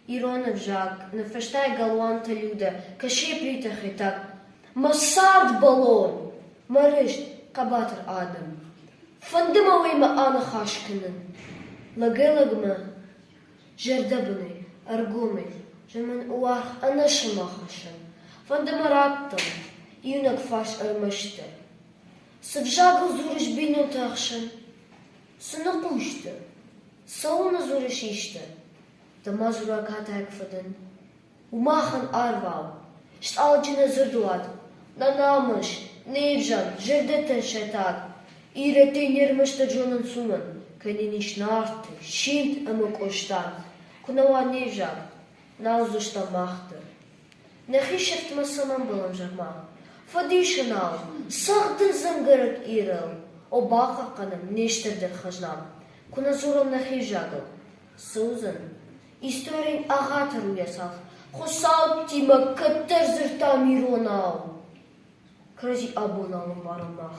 Irona vžak, ne verstai galwanta lude, ka sheprita khitak. Masard ballon, marisht kabater adem. Fandima we me ana khashkenen. Lagelagme, jerdabne, argome, jemen uarch anashmachashen. Fandima rattam, iunak fash armashte. Sivjago zurish binotakshen. Sinapushte. Sauna zurish ishte. De mazura katak faden. Umachen arval. Ist algine zerduad. Na namish, nevjan, jerdeten shetat. Irete nirmishte jonan suman. Kanini shnarte, shint amukostan. Kunawa nevjak. Nauzushta machter. Nechishift masaman balam jagma. Fadishanal, sagden zangarak irel. Obaka kanam nishterder khajnam. Kunazuram nechijagal. Susan. История агатару ясах. Хосал тима каттер зырта миронал. Крази абонал марамах.